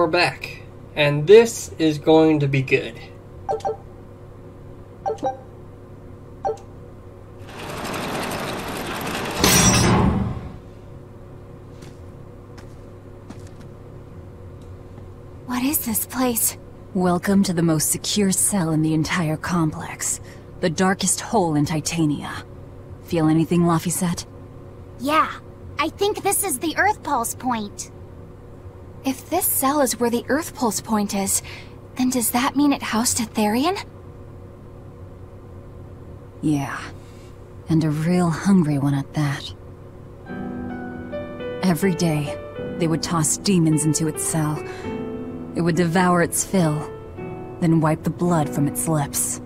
we're back. And this is going to be good. What is this place? Welcome to the most secure cell in the entire complex. The darkest hole in Titania. Feel anything, Laphicet? Yeah, I think this is the Earth Pulse Point. If this cell is where the Earth Pulse Point is, then does that mean it housed a Therian? Yeah, and a real hungry one at that. Every day, they would toss demons into its cell. It would devour its fill, then wipe the blood from its lips.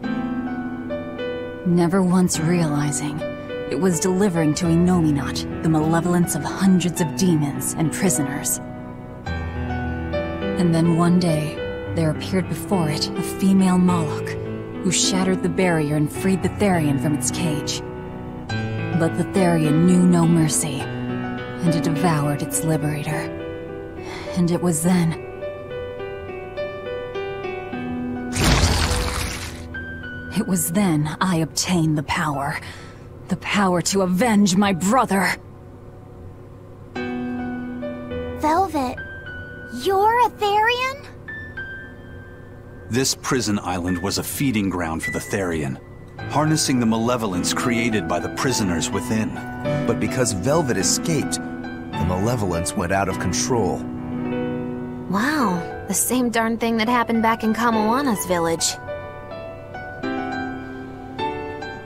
Never once realizing it was delivering to Inominat the malevolence of hundreds of demons and prisoners. And then one day, there appeared before it a female Moloch, who shattered the barrier and freed the Therian from its cage. But the Therian knew no mercy, and it devoured its liberator. And it was then... It was then I obtained the power. The power to avenge my brother. Velvet, you're a Therian? This prison island was a feeding ground for the Therian, harnessing the malevolence created by the prisoners within. But because Velvet escaped, the malevolence went out of control. Wow, the same darn thing that happened back in Kamawana's village.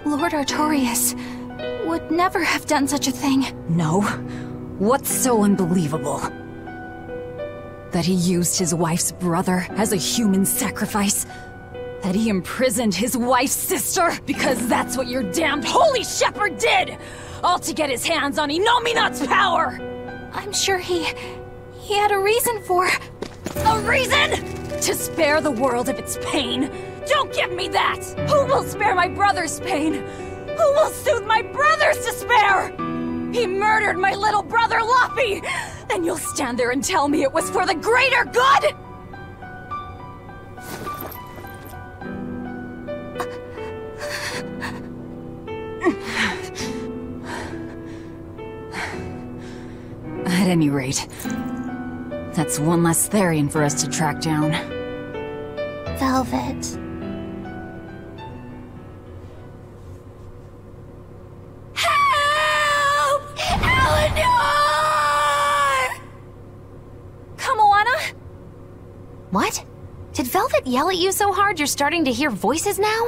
Lord Artorius would never have done such a thing. No? What's so unbelievable? That he used his wife's brother as a human sacrifice? That he imprisoned his wife's sister? Because that's what your damned holy shepherd did! All to get his hands on Inominat's power! I'm sure he had a reason for... A reason? To spare the world of its pain? Don't give me that! Who will spare my brother's pain? Who will soothe my brother's despair? He murdered my little brother, Laphi! And you'll stand there and tell me it was for the greater good?! At any rate, that's one less Therian for us to track down. Velvet. What? Did Velvet yell at you so hard you're starting to hear voices now?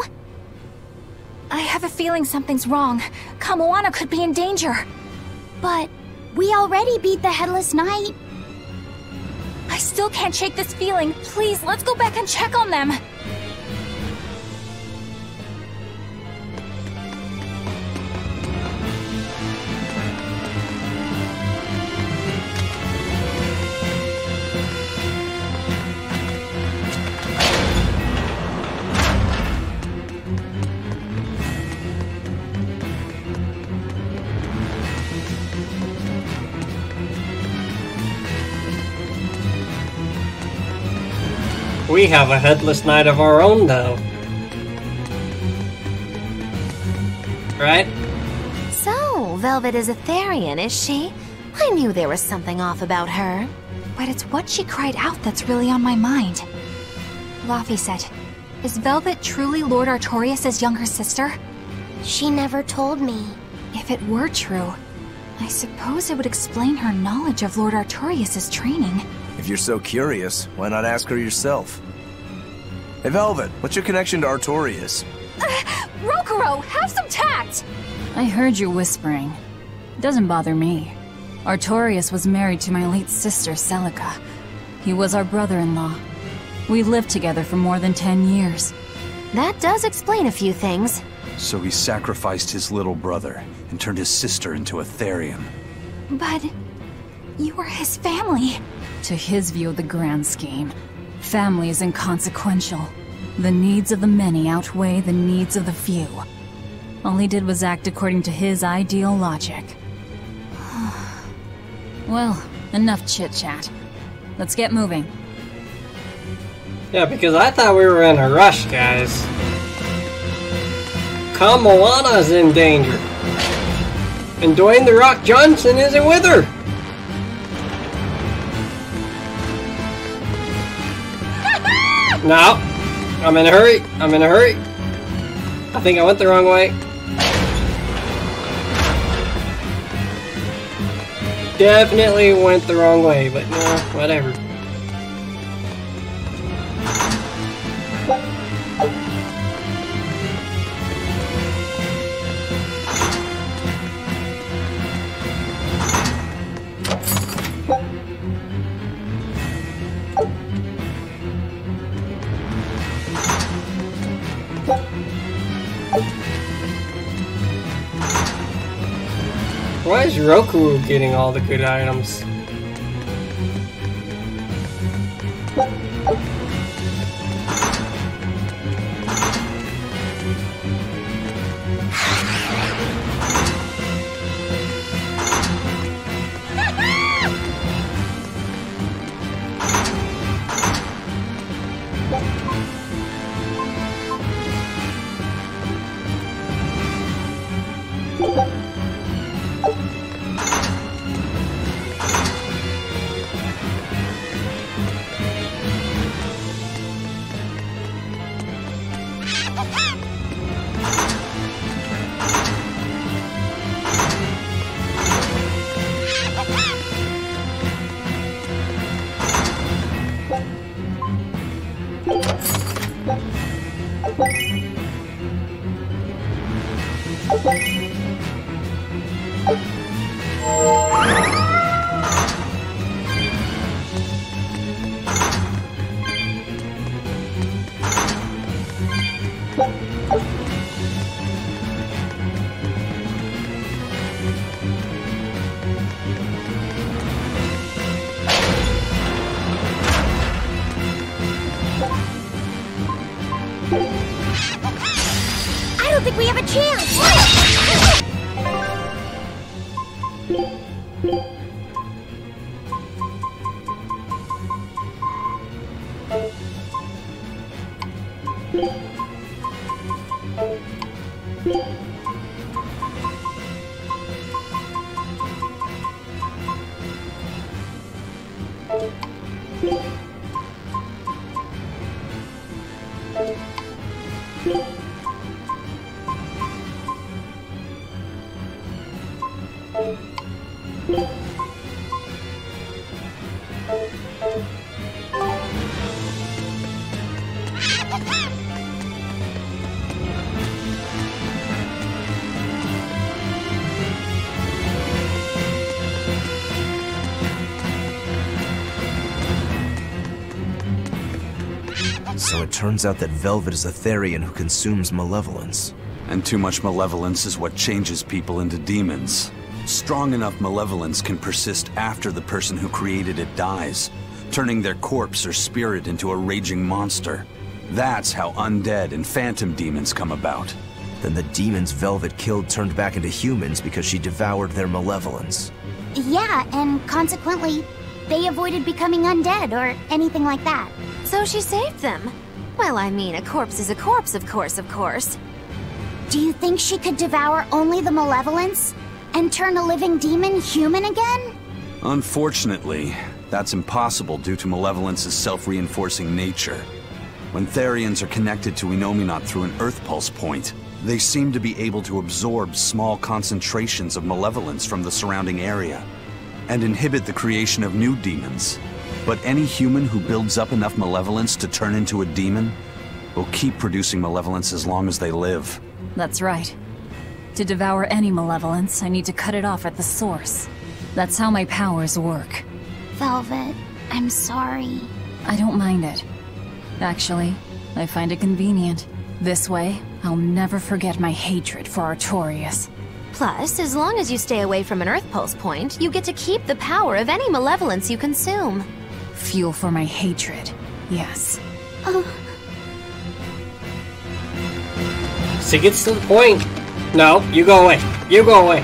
I have a feeling something's wrong. Kamoana could be in danger. But we already beat the Headless Knight. I still can't shake this feeling. Please, let's go back and check on them. We have a Headless Knight of our own, though. Right? So, Velvet is a Therian, is she? I knew there was something off about her. But it's what she cried out that's really on my mind. Laphicet, is Velvet truly Lord Artorius' younger sister? She never told me. If it were true, I suppose it would explain her knowledge of Lord Artorius' training. If you're so curious, why not ask her yourself? Hey Velvet, what's your connection to Artorius? Rokuro, have some tact! I heard you whispering. Doesn't bother me. Artorius was married to my late sister, Celica. He was our brother-in-law. We lived together for more than 10 years. That does explain a few things. So he sacrificed his little brother and turned his sister into a Therian. But you were his family. To his view of the grand scheme, family is inconsequential. The needs of the many outweigh the needs of the few. All he did was act according to his ideal logic. Well, enough chit-chat. Let's get moving. Yeah, because I thought we were in a rush, guys. Moana's in danger. And Dwayne "The Rock" Johnson isn't with her. No. I'm in a hurry. I'm in a hurry. I think I went the wrong way. Definitely went the wrong way, but no, whatever. Why is Roku getting all the good items? I don't think we have a chance! So it turns out that Velvet is a Therian who consumes malevolence. And too much malevolence is what changes people into demons. Strong enough malevolence can persist after the person who created it dies, turning their corpse or spirit into a raging monster. That's how undead and phantom demons come about. Then the demons Velvet killed turned back into humans because she devoured their malevolence. Yeah, and consequently, they avoided becoming undead or anything like that. So she saved them. Well, I mean, a corpse is a corpse, of course. Do you think she could devour only the malevolence and turn a living demon human again? Unfortunately, that's impossible due to malevolence's self-reinforcing nature. When Therians are connected to Enominat through an Earth Pulse point, they seem to be able to absorb small concentrations of malevolence from the surrounding area and inhibit the creation of new demons. But any human who builds up enough malevolence to turn into a demon will keep producing malevolence as long as they live. That's right. To devour any malevolence, I need to cut it off at the source. That's how my powers work. Velvet, I'm sorry. I don't mind it. Actually, I find it convenient. This way, I'll never forget my hatred for Artorias. Plus, as long as you stay away from an Earth Pulse point, you get to keep the power of any malevolence you consume. Fuel for my hatred, yes. She gets to the point. No, you go away. You go away.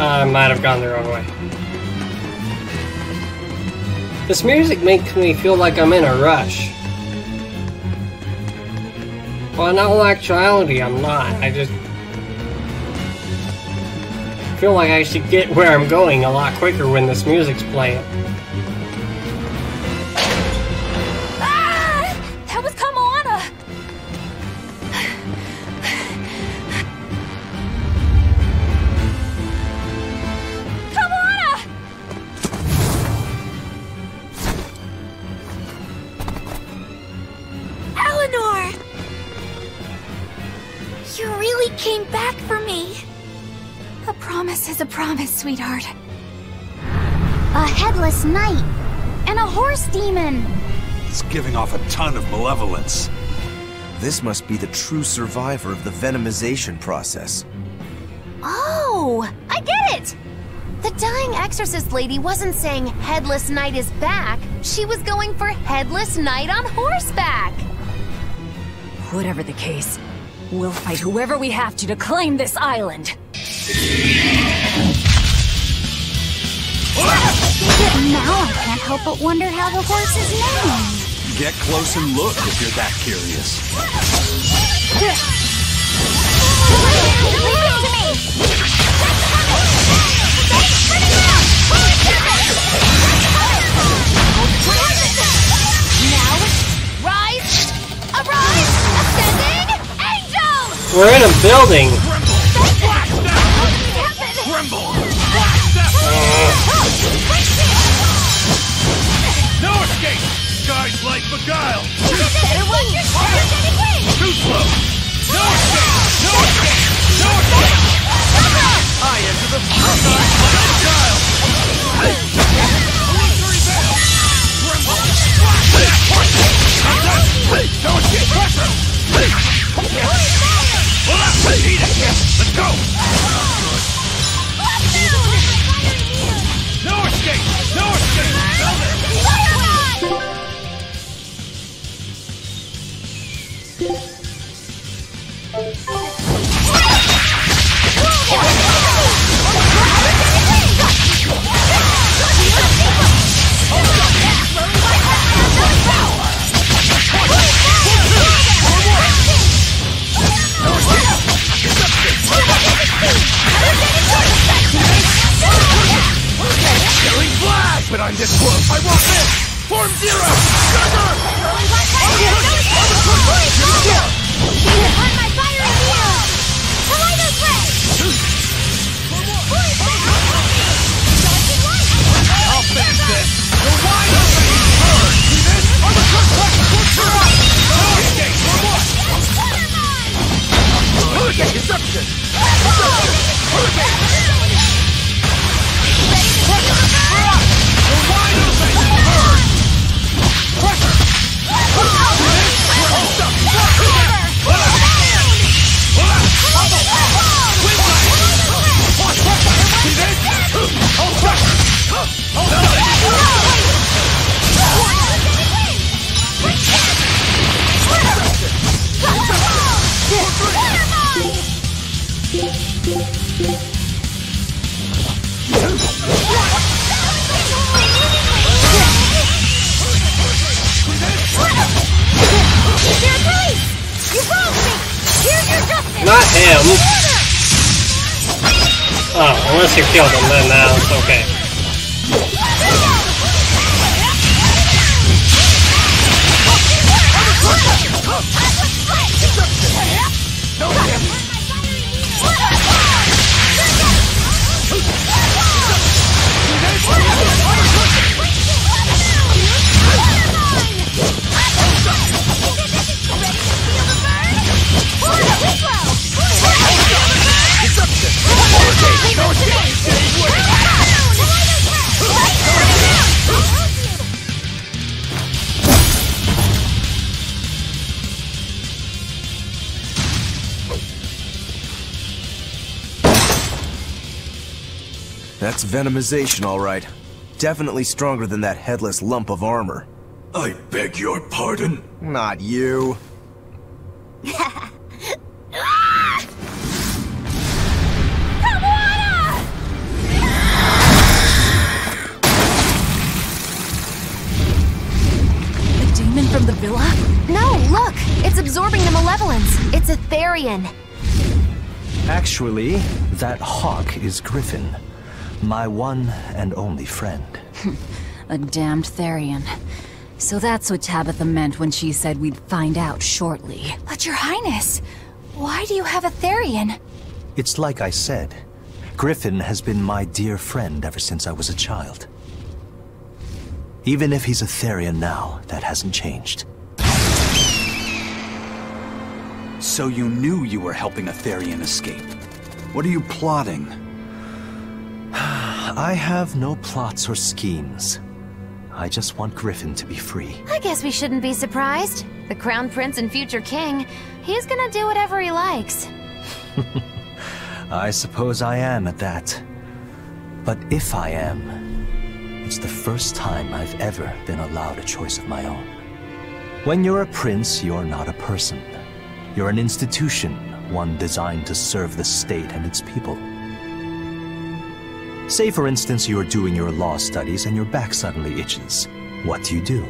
I might have gone the wrong way. This music makes me feel like I'm in a rush. Well, in all actuality, I'm not. I just feel like I should get where I'm going a lot quicker when this music's playing. Ah! That was Kamoana! Kamoana! Eleanor! You really came back for me. A promise is a promise, sweetheart. A headless knight and a horse demon. It's giving off a ton of malevolence. This must be the true survivor of the venomization process. Oh, I get it! The dying exorcist lady wasn't saying Headless Knight is back. She was going for Headless Knight on horseback. Whatever the case, we'll fight whoever we have to claim this island. Now I can't help but wonder how the horse is named. Get close and look if you're that curious. Leave it to me! Now, rise, arise, ascending, angels! We're in a building. No escape! Guys like beguile! Better watch your step! You're getting away! Too slow! No escape! No escape! No escape! I enter the guys like beguile! Illusory veil! Tremble! No escape! Pressure! Eat it! Let's go! No escape! No escape! But I'm this close. I won't miss. Form zero. Sugar. I'll finish this. The wide open. Bird. See this? I'm a good no escape. For what? Hurricane deception. Hurricane. Wide open! Bird! Pressure! Not him. Oh, unless you killed him, then now it's okay. That's venomization, all right. Definitely stronger than that headless lump of armor. I beg your pardon? Not you. the villa? No, look! It's absorbing the malevolence. It's a Therian. Actually, that hawk is Griffin, my one and only friend. A damned Therian. So that's what Tabitha meant when she said we'd find out shortly. But Your Highness, why do you have a Therian? It's like I said. Griffin has been my dear friend ever since I was a child. Even if he's a Therian now, that hasn't changed. So you knew you were helping a Therian escape. What are you plotting? I have no plots or schemes. I just want Griffin to be free. I guess we shouldn't be surprised. The Crown Prince and future king, he's gonna do whatever he likes. I suppose I am at that. But if I am, it's the first time I've ever been allowed a choice of my own. When you're a prince, you're not a person. You're an institution, one designed to serve the state and its people. Say, for instance, you're doing your law studies and your back suddenly itches. What do?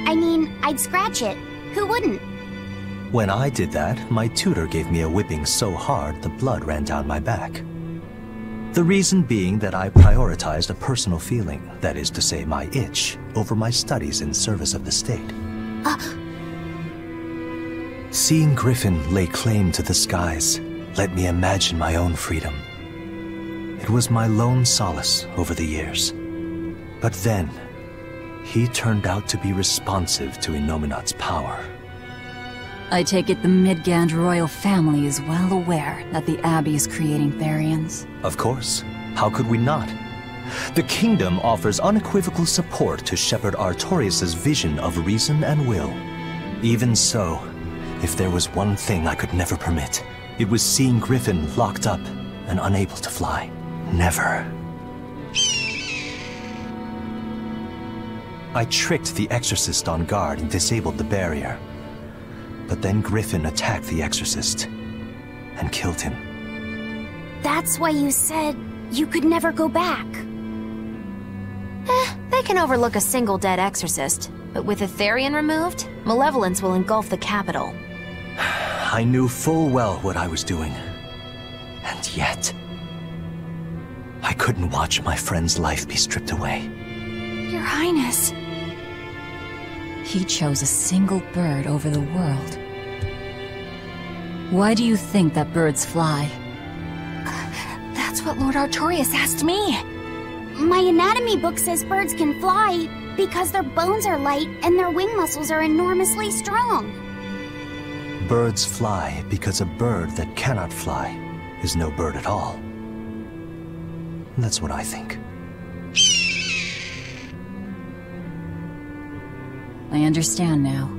I mean, I'd scratch it. Who wouldn't? When I did that, my tutor gave me a whipping so hard the blood ran down my back. The reason being that I prioritized a personal feeling, that is to say my itch, over my studies in service of the state. Seeing Griffin lay claim to the skies let me imagine my own freedom. It was my lone solace over the years. But then, he turned out to be responsive to Innominat's power. I take it the Midgand royal family is well aware that the Abbey is creating Therians. Of course. How could we not? The kingdom offers unequivocal support to Shepherd Artorius' vision of reason and will. Even so, if there was one thing I could never permit, it was seeing Griffin locked up and unable to fly. Never. I tricked the Exorcist on guard and disabled the barrier. But then Griffin attacked the Exorcist and killed him. That's why you said you could never go back. They can overlook a single dead exorcist, but with a Therian removed, malevolence will engulf the capital. I knew full well what I was doing. And yet, I couldn't watch my friend's life be stripped away. Your Highness. He chose a single bird over the world. Why do you think that birds fly? That's what Lord Artorius asked me. My anatomy book says birds can fly because their bones are light and their wing muscles are enormously strong. Birds fly because a bird that cannot fly is no bird at all. That's what I think. I understand now.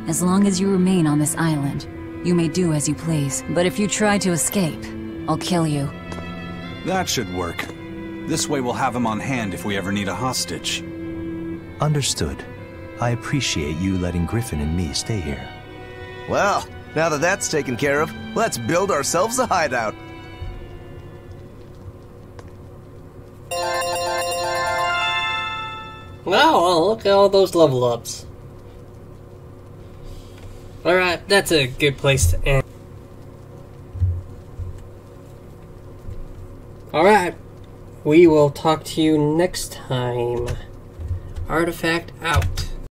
As long as you remain on this island, you may do as you please. But if you try to escape, I'll kill you. That should work. This way we'll have him on hand if we ever need a hostage. Understood. I appreciate you letting Griffin and me stay here. Well, now that that's taken care of, let's build ourselves a hideout. Wow, look at all those level ups. Alright, that's a good place to end. Alright, we will talk to you next time. Artifact out.